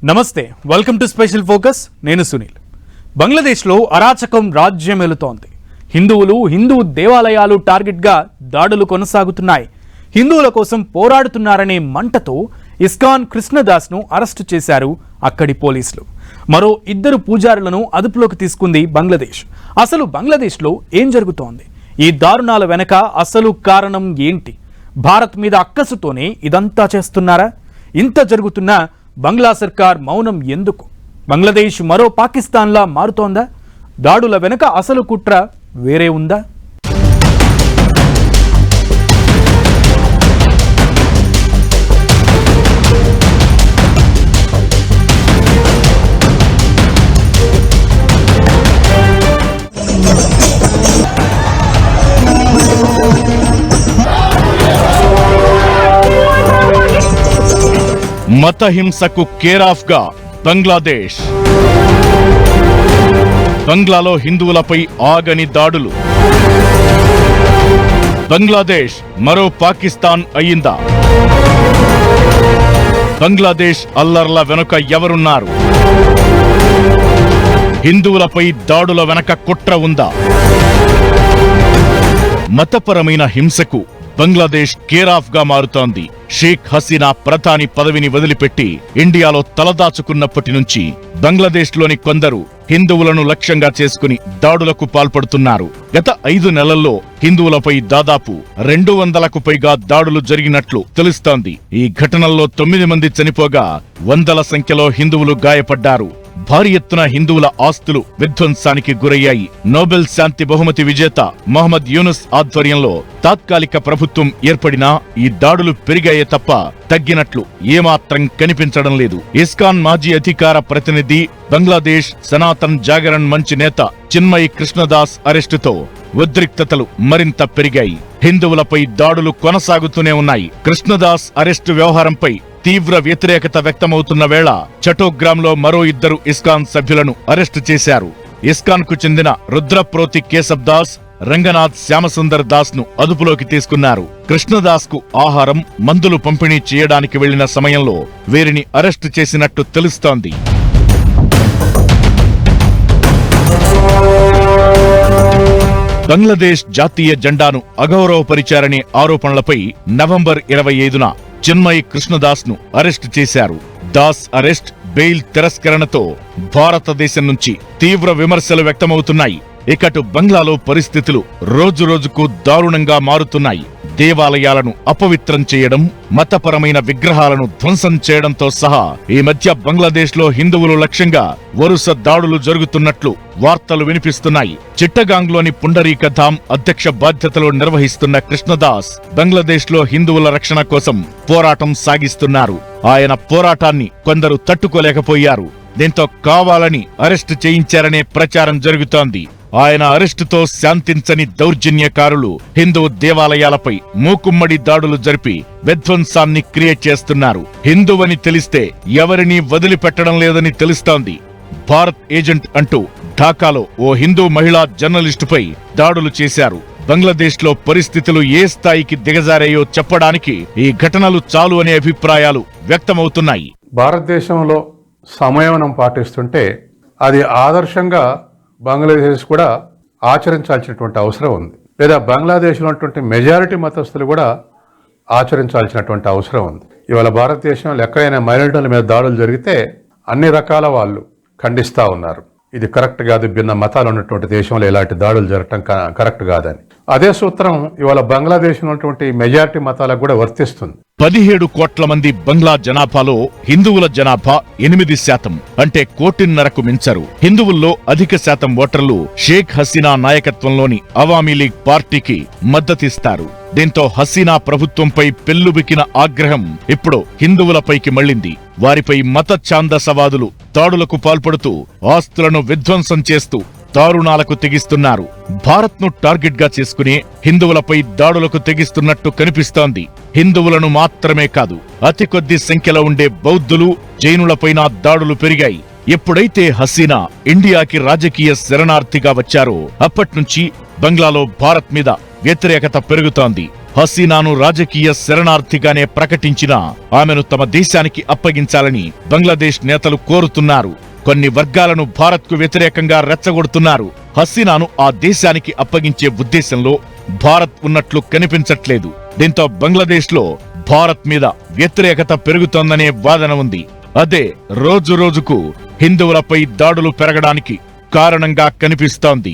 నమస్తే, welcome to special focus. నేను సునీల్. బంగ్లాదేశ్లో అరాచకం రాజ్యమేలుతోంది. హిందూ దేవాలయాలు టార్గెట్గా దాడులు కొనసాగుతున్నాయి. హిందువుల కోసం పోరాడుతున్నారనే మంటతో ఇస్కాన్ కృష్ణదాస్ను అరెస్టు చేశారు అక్కడి పోలీసులు. మరో 2 పూజారులను అదుపులోకి తీసుకుంది బంగ్లాదేశ్. అసలు బంగ్లాదేశ్లో ఏం జరుగుతోంది? ఈ దారుణాల వెనక అసలు కారణం ఏంటి? భారత్ మీద అక్కసుతోనే ఇదంతా చేస్తున్నారా? ఇంత జరుగుతున్నా బంగ్లా సర్కార్ మౌనం ఎందుకు? బంగ్లాదేశ్ మరో పాకిస్తాన్లా మారుతోందా? దాడుల వెనుక అసలు కుట్ర వేరే ఉందా? మత హింసకు కేరాఫ్ గా బంగ్లాదేశ్. బంగ్లాలో హిందువులపై ఆగని దాడులు. బంగ్లాదేశ్ మరో పాకిస్తాన్ అయ్యిందా? బంగ్లాదేశ్ అల్లర్ల వెనుక ఎవరున్నారు? హిందువులపై దాడుల వెనక కుట్ర ఉందా? మతపరమైన హింసకు బంగ్లాదేశ్ కేరాఫ్ గా మారుతోంది. షేక్ హసీనా ప్రధాని పదవిని వదిలిపెట్టి ఇండియాలో తలదాచుకున్నప్పటి నుంచి బంగ్లాదేశ్లోని కొందరు హిందువులను లక్ష్యంగా చేసుకుని దాడులకు పాల్పడుతున్నారు. గత 5 నెలల్లో హిందువులపై దాదాపు 200కు పైగా దాడులు జరిగినట్లు తెలుస్తోంది. ఈ ఘటనల్లో 9 మంది చనిపోగా వందల సంఖ్యలో హిందువులు గాయపడ్డారు. భారీ ఎత్తున హిందువుల ఆస్తులు విధ్వంసానికి గురయ్యాయి. నోబెల్ శాంతి బహుమతి విజేత మహమ్మద్ యూనుస్ ఆధ్వర్యంలో తాత్కాలిక ప్రభుత్వం ఏర్పడినా ఈ దాడులు పెరిగాయే తప్ప తగ్గినట్లు ఏమాత్రం కనిపించడం లేదు. ఇస్కాన్ మాజీ అధికార ప్రతినిధి, బంగ్లాదేశ్ సనాతన్ జాగరణ్ మంచ్ నేత చిన్మయ్ కృష్ణదాస్ అరెస్టుతో ఉద్రిక్తతలు మరింత పెరిగాయి. హిందువులపై దాడులు కొనసాగుతూనే ఉన్నాయి. కృష్ణదాస్ అరెస్టు వ్యవహారంపై తీవ్ర వ్యతిరేకత వ్యక్తమవుతున్న వేళ చటోగ్రామ్లో మరో 2 ఇస్కాన్ సభ్యులను అరెస్టు చేశారు. ఇస్కాన్ కు చెందిన రుద్రప్రోతి కేశబ్ దాస్, రంగనాథ్ శ్యామసుందర్ దాస్ ను అదుపులోకి తీసుకున్నారు. కృష్ణదాస్ కు ఆహారం, మందులు పంపిణీ చేయడానికి వెళ్లిన సమయంలో వీరిని అరెస్టు చేసినట్టు తెలుస్తోంది. బంగ్లాదేశ్ జాతీయ జెండాను అగౌరవపరిచారనే ఆరోపణలపై నవంబర్ 25న చిన్మయ్ కృష్ణదాస్ ను అరెస్టు చేశారు. దాస్ అరెస్ట్, బెయిల్ తిరస్కరణతో భారతదేశం నుంచి తీవ్ర విమర్శలు వ్యక్తమవుతున్నాయి. ఇకటు బంగ్లాలో పరిస్థితులు రోజురోజుకు దారుణంగా మారుతున్నాయి. దేవాలయాలను అపవిత్రం చేయడం, మతపరమైన విగ్రహాలను ధ్వంసం చేయడంతో సహా ఈ మధ్య బంగ్లాదేశ్లో హిందువులు లక్ష్యంగా వరుస దాడులు జరుగుతున్నట్లు వార్తలు వినిపిస్తున్నాయి. చిట్టగాంగ్లోని పుండరీక ధామ్ అధ్యక్ష బాధ్యతలు నిర్వహిస్తున్న కృష్ణదాస్ బంగ్లాదేశ్లో హిందువుల రక్షణ కోసం పోరాటం సాగిస్తున్నారు. ఆయన పోరాటాన్ని కొందరు తట్టుకోలేకపోయారు. దీంతో కావాలని అరెస్టు చేయించారనే ప్రచారం జరుగుతోంది. ఆయన అరెస్టుతో శాంతించని దౌర్జన్యకారులు హిందూ దేవాలయాలపై మూకుమ్మడి దాడులు జరిపి విధ్వంసాన్ని క్రియేట్ చేస్తున్నారు. హిందువని తెలిస్తే ఎవరినీ వదిలిపెట్టడం లేదని తెలుస్తోంది. భారత్ ఏజెంట్ అంటూ ఢాకాలో ఓ హిందూ మహిళా జర్నలిస్టుపై దాడులు చేశారు. బంగ్లాదేశ్లో పరిస్థితులు ఏ స్థాయికి దిగజారాయో చెప్పడానికి ఈ ఘటనలు చాలు అనే అభిప్రాయాలు వ్యక్తమవుతున్నాయి. భారతదేశంలో సంయమనం పాటిస్తుంటే అది ఆదర్శంగా బంగ్లాదేశ్ కూడా ఆచరించాల్సినటువంటి అవసరం ఉంది. లేదా బంగ్లాదేశ్లో ఉన్నటువంటి మెజారిటీ మతస్థులు కూడా ఆచరించాల్సినటువంటి అవసరం ఉంది. ఇవాళ భారతదేశంలో ఎక్కడైనా మైనారిటీల మీద దాడులు జరిగితే అన్ని రకాల వాళ్ళు ఖండిస్తూ ఉన్నారు. ఇది కరెక్ట్ కాదు, భిన్న మతాలు ఉన్నటువంటి దేశంలో ఇలాంటి దాడులు జరగటం కరెక్ట్ కాదని. అదే సూత్రం ఇవాళ బంగ్లాదేశ్లో ఉన్నటువంటి మెజారిటీ మతాలకు కూడా వర్తిస్తుంది. 17 కోట్ల మంది బంగ్లా జనాభాలో హిందువుల జనాభా 8%, అంటే 1.5 మించరు. హిందువుల్లో అధిక శాతం ఓటర్లు షేక్ హసీనా నాయకత్వంలోని అవామీ లీగ్ పార్టీకి మద్దతిస్తారు. దీంతో హసీనా ప్రభుత్వంపై పెల్లుబికిన ఆగ్రహం ఇప్పుడు హిందువులపైకి మళ్లింది. వారిపై మత ఛాందసవాదులు దాడులకు పాల్పడుతూ ఆస్తులను విధ్వంసం చేస్తూ దారుణాలకు తెగిస్తున్నారు. భారత్ ను టార్గెట్ గా చేసుకుని హిందువులపై దాడులకు తెగిస్తున్నట్టు కనిపిస్తోంది. హిందువులను మాత్రమే కాదు, అతి కొద్ది సంఖ్యలో ఉండే బౌద్ధులు, జైనులపైన దాడులు పెరిగాయి. ఎప్పుడైతే హసీనా ఇండియాకి రాజకీయ శరణార్థిగా వచ్చారో అప్పట్నుంచి బంగ్లాలో భారత్ మీద వ్యతిరేకత పెరుగుతోంది. హసీనాను రాజకీయ శరణార్థిగానే ప్రకటించినా ఆమెను తమ దేశానికి అప్పగించాలని బంగ్లాదేశ్ నేతలు కోరుతున్నారు. కొన్ని వర్గాలను భారత్కు వ్యతిరేకంగా రెచ్చగొడుతున్నారు. హసీనాను ఆ దేశానికి అప్పగించే ఉద్దేశంలో భారత్ ఉన్నట్లు కనిపించట్లేదు. దీంతో బంగ్లాదేశ్లో భారత్ మీద వ్యతిరేకత పెరుగుతోందనే వాదన ఉంది. అదే రోజు రోజుకు హిందువులపై దాడులు పెరగడానికి కారణంగా కనిపిస్తోంది.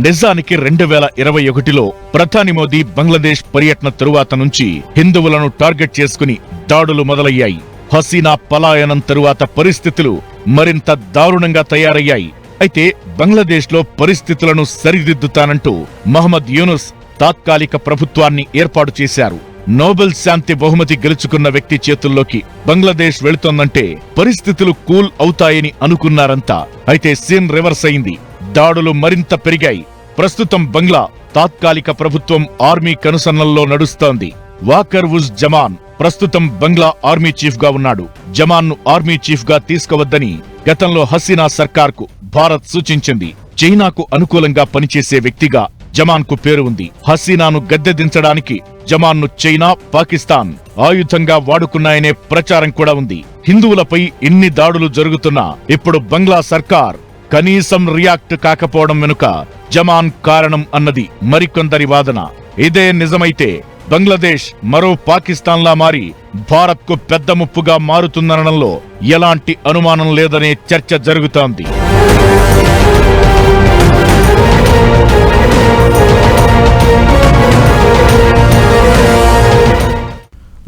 నిజానికి 2021లో ప్రధాని మోదీ బంగ్లాదేశ్ పర్యటన తరువాత నుంచి హిందువులను టార్గెట్ చేసుకుని దాడులు మొదలయ్యాయి. హసీనా పలాయనం తరువాత పరిస్థితులు మరింత దారుణంగా తయారయ్యాయి. అయితే బంగ్లాదేశ్లో పరిస్థితులను సరిదిద్దుతానంటూ మహమ్మద్ యూనుస్ తాత్కాలిక ప్రభుత్వాన్ని ఏర్పాటు చేశారు. నోబెల్ శాంతి బహుమతి గెలుచుకున్న వ్యక్తి చేతుల్లోకి బంగ్లాదేశ్ వెళుతోందంటే పరిస్థితులు కూల్ అవుతాయని అనుకున్నారంతా. అయితే సీన్ రివర్స్ అయింది. దాడులు మరింత పెరిగాయి. ప్రస్తుతం బంగ్లా తాత్కాలిక ప్రభుత్వం ఆర్మీ కనుసన్నల్లో నడుస్తోంది. వాకర్ ఉజ్ జమాన్ ప్రస్తుతం బంగ్లా ఆర్మీ చీఫ్ గా ఉన్నాడు. జమాన్ ను ఆర్మీ చీఫ్ గా తీసుకువద్దని గతంలో హసీనా సర్కార్కు భారత్ సూచించింది. చైనాకు అనుకూలంగా పనిచేసే వ్యక్తిగా జమాన్ కు పేరు ఉంది. హసీనాను గద్దెదించడానికి జమాన్ ను చైనా, పాకిస్తాన్ ఆయుధంగా వాడుకున్నాయనే ప్రచారం కూడా ఉంది. హిందువులపై ఇన్ని దాడులు జరుగుతున్నా ఇప్పుడు బంగ్లా సర్కార్ కనీసం రియాక్ట్ కాకపోవడం వెనుక జమాన్ కారణం అన్నది మరికొందరి వాదన. ఇదే నిజమైతే బంగ్లాదేశ్ మరో పాకిస్తాన్లా మారి భారత్కు పెద్ద ముప్పుగా మారుతుందనడంలో ఎలాంటి అనుమానం లేదనే చర్చ జరుగుతోంది.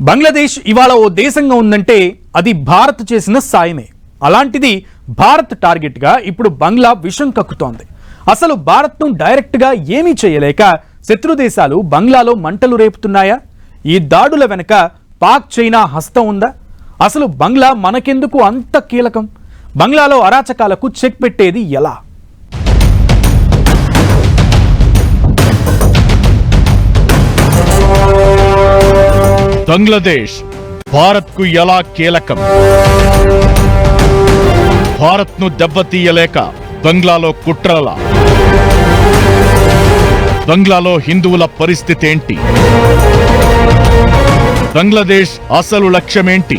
బంగ్లాదేశ్ ఇవాళ ఓ దేశంగా ఉందంటే అది భారత్ చేసిన సాయమే. అలాంటిది భారత్ టార్గెట్గా ఇప్పుడు బంగ్లా విషం కక్కుతోంది. అసలు భారత్ను డైరెక్ట్గా ఏమీ చేయలేక శత్రు దేశాలు బంగ్లాలో మంటలు రేపుతున్నాయా? ఈ దాడుల వెనక పాక్, చైనా హస్తం ఉందా? అసలు బంగ్లా మనకెందుకు అంత కీలకం? బంగ్లాలో అరాచకాలకు చెక్ పెట్టేది ఎలా? బంగ్లాదేశ్ భారత్కు ఎలా కీలకం? భారత్ను దెబ్బతీయలేక బంగ్లాలో కుట్రల? బంగ్లాలో హిందువుల పరిస్థితి ఏంటి? బంగ్లాదేశ్ అసలు లక్ష్యమేంటి?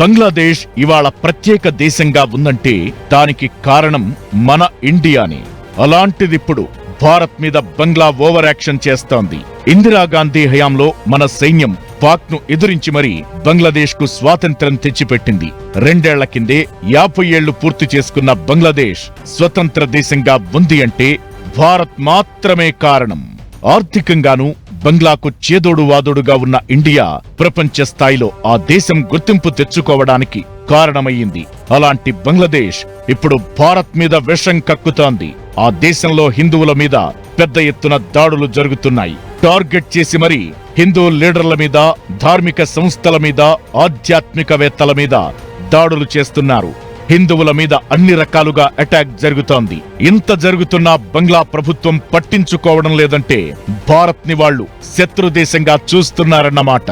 బంగ్లాదేశ్ ఇవాళ ప్రత్యేక దేశంగా ఉందంటే దానికి కారణం మన ఇండియానే. అలాంటిదిప్పుడు భారత్ మీద బంగ్లా ఓవర్ యాక్షన్ చేస్తోంది. ఇందిరాగాంధీ హయాంలో మన సైన్యం పాక్ ను ఎదురించి మరీ బంగ్లాదేశ్ కు స్వాతంత్ర్యం తెచ్చిపెట్టింది. 2 ఏళ్ల కిందే 50 ఏళ్లు పూర్తి చేసుకున్న బంగ్లాదేశ్ స్వతంత్ర దేశంగా ఉంది అంటే భారత్ మాత్రమే కారణం. ఆర్థికంగానూ బంగ్లాకు చేదోడు వాదోడుగా ఉన్న ఇండియా ప్రపంచ స్థాయిలో ఆ దేశం గుర్తింపు తెచ్చుకోవడానికి కారణమయ్యింది. అలాంటి బంగ్లాదేశ్ ఇప్పుడు భారత్ మీద విషం కక్కుతోంది. ఆ దేశంలో హిందువుల మీద పెద్ద ఎత్తున దాడులు జరుగుతున్నాయి. టార్గెట్ చేసి మరీ హిందూ లీడర్ల మీద, ధార్మిక సంస్థల మీద, ఆధ్యాత్మికవేత్తల మీద దాడులు చేస్తున్నారు. హిందువుల మీద అన్ని రకాలుగా అటాక్ జరుగుతోంది. ఇంత జరుగుతున్నా బంగ్లా ప్రభుత్వం పట్టించుకోవడం లేదంటే భారత్ ని వాళ్లు శత్రు దేశంగా చూస్తున్నారన్నమాట.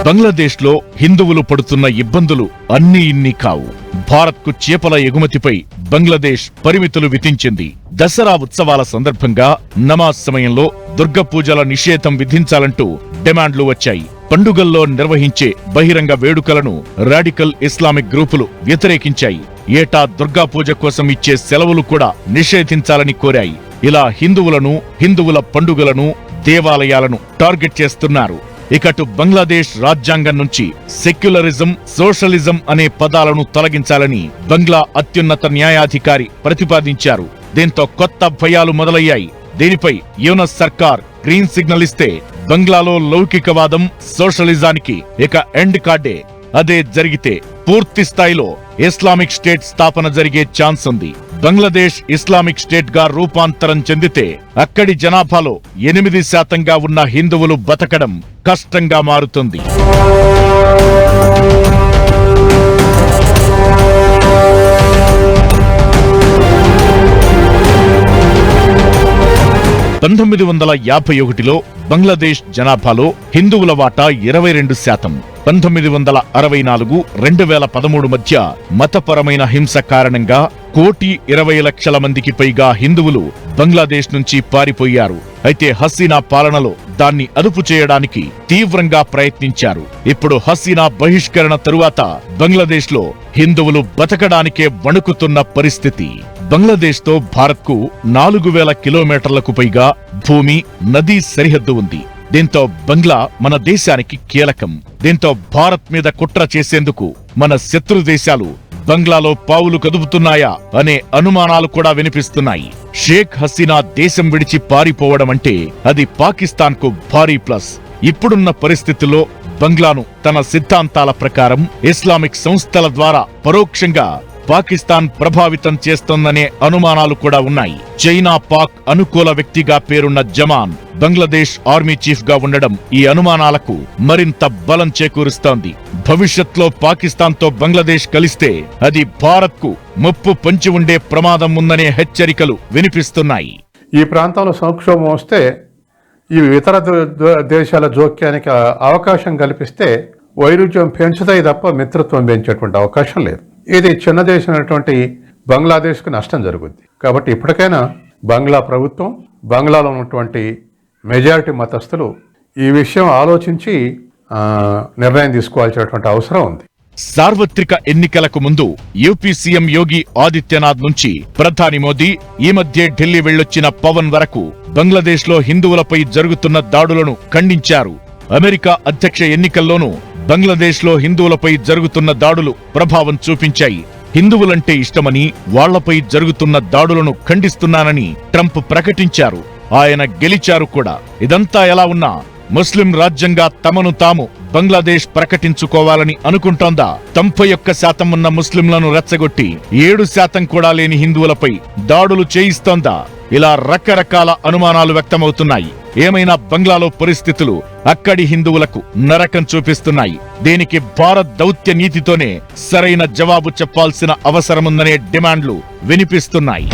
బంగ్లాదేశ్లో హిందువులు పడుతున్న ఇబ్బందులు అన్నీ ఇన్ని కావు. భారత్కు చేపల ఎగుమతిపై బంగ్లాదేశ్ పరిమితులు విధించింది. దసరా ఉత్సవాల సందర్భంగా నమాజ్ సమయంలో దుర్గ పూజల నిషేధం విధించాలంటూ డిమాండ్లు వచ్చాయి. పండుగల్లో నిర్వహించే బహిరంగ వేడుకలను రాడికల్ ఇస్లామిక్ గ్రూపులు వ్యతిరేకించాయి. ఏటా దుర్గా పూజ కోసం ఇచ్చే సెలవులు కూడా నిషేధించాలని కోరాయి. ఇలా హిందువులను, హిందువుల పండుగలను, దేవాలయాలను టార్గెట్ చేస్తున్నారు. ఇకటు బంగ్లాదేశ్ రాజ్యాంగం నుంచి సెక్యులరిజం, సోషలిజం అనే పదాలను తొలగించాలని బంగ్లా అత్యున్నత న్యాయాధికారి ప్రతిపాదించారు. దీంతో కొత్త భయాలు మొదలయ్యాయి. దీనిపై యూనస్ సర్కార్ గ్రీన్ సిగ్నల్ ఇస్తే బంగ్లాలో లౌకికవాదం, సోషలిజానికి ఇక ఎండ్ కార్డే. అదే జరిగితే పూర్తి స్థాయిలో ఇస్లామిక్ స్టేట్ స్థాపన జరిగే ఛాన్స్ ఉంది. బంగ్లాదేశ్ ఇస్లామిక్ స్టేట్ గా రూపాంతరం చెందితే అక్కడి జనాభాలో 8% ఉన్న హిందువులు బతకడం కష్టంగా మారుతుంది. 1951లో బంగ్లాదేశ్ జనాభాలో హిందువుల వాటా 22%. 1964, 2013 మధ్య మతపరమైన హింస కారణంగా 1,20,00,000 మందికి పైగా హిందువులు బంగ్లాదేశ్ నుంచి పారిపోయారు. అయితే హసీనా పాలనలో దాన్ని అదుపు చేయడానికి తీవ్రంగా ప్రయత్నించారు. ఇప్పుడు హసీనా బహిష్కరణ తరువాత బంగ్లాదేశ్లో హిందువులు బతకడానికే వణుకుతున్న పరిస్థితి. బంగ్లాదేశ్తో భారత్కు 4,000 కిలోమీటర్లకు పైగా భూమి, నదీ సరిహద్దు ఉంది. దీంతో బంగ్లా మన దేశానికి కీలకం. దీంతో భారత్ మీద కుట్ర చేసేందుకు మన శత్రు దేశాలు బంగ్లాలో పావులు కదుపుతున్నాయా అనే అనుమానాలు కూడా వినిపిస్తున్నాయి. షేక్ హసీనా దేశం విడిచి పారిపోవడం అంటే అది పాకిస్తాన్కు భారీ ప్లస్. ఇప్పుడున్న పరిస్థితుల్లో బంగ్లాను తన సిద్ధాంతాల ప్రకారం ఇస్లామిక్ సంస్థల ద్వారా పరోక్షంగా పాకిస్తాన్ ప్రభావితం చేస్తోందనే అనుమానాలు కూడా ఉన్నాయి. చైనా పాక్ అనుకూల వ్యక్తిగా పేరున్న జమాన్ బంగ్లాదేశ్ ఆర్మీ చీఫ్ గా ఉండడం ఈ అనుమానాలకు మరింత బలం చేకూరుస్తోంది. భవిష్యత్లో పాకిస్తాన్తో బంగ్లాదేశ్ కలిస్తే అది భారత్కు ముప్పు పొంచి ఉండే ప్రమాదం ఉందనే హెచ్చరికలు వినిపిస్తున్నాయి. ఈ ప్రాంతంలో సంక్షోభం వస్తే ఈ ఇతర దేశాల జోక్యానికి అవకాశం కల్పిస్తే వైరుధ్యం పెంచుతాయి తప్ప మిత్రత్వం పెంచేటువంటి అవకాశం లేదు. ఇది చిన్న దేశం అయినటువంటి బంగ్లాదేశ్కు నష్టం జరుగుద్ది. కాబట్టి ఇప్పటికైనా బంగ్లా ప్రభుత్వం, బంగ్లాలో ఉన్నటువంటి మెజారిటీ మతస్థులు ఈ విషయం ఆలోచించి నిర్ణయం తీసుకోవాల్సినటువంటి అవసరం ఉంది. సార్వత్రిక ఎన్నికలకు ముందు యూపీ సీఎం యోగి ఆదిత్యనాథ్ నుంచి ప్రధాని మోదీ, ఈ మధ్య ఢిల్లీ వెళ్లొచ్చిన పవన్ వరకు బంగ్లాదేశ్లో హిందువులపై జరుగుతున్న దాడులను ఖండించారు. అమెరికా అధ్యక్ష ఎన్నికల్లోనూ బంగ్లాదేశ్లో హిందువులపై జరుగుతున్న దాడులు ప్రభావం చూపించాయి. హిందువులంటే ఇష్టమని, వాళ్లపై జరుగుతున్న దాడులను ఖండిస్తున్నానని ట్రంప్ ప్రకటించారు. ఆయన గెలిచారు కూడా. ఇదంతా ఎలా ఉన్నా ముస్లిం రాజ్యంగా తమను తాము బంగ్లాదేశ్ ప్రకటించుకోవాలని అనుకుంటోందా? 91% ఉన్న ముస్లింలను రెచ్చగొట్టి 7% కూడా లేని హిందువులపై దాడులు చేయిస్తోందా? ఇలా రకరకాల అనుమానాలు వ్యక్తమవుతున్నాయి. ఏమైనా బంగ్లాలో పరిస్థితులు అక్కడి హిందువులకు నరకం చూపిస్తున్నాయి. దీనికి భారత్ దౌత్య నీతితోనే సరైన జవాబు చెప్పాల్సిన అవసరముందనే డిమాండ్లు వినిపిస్తున్నాయి.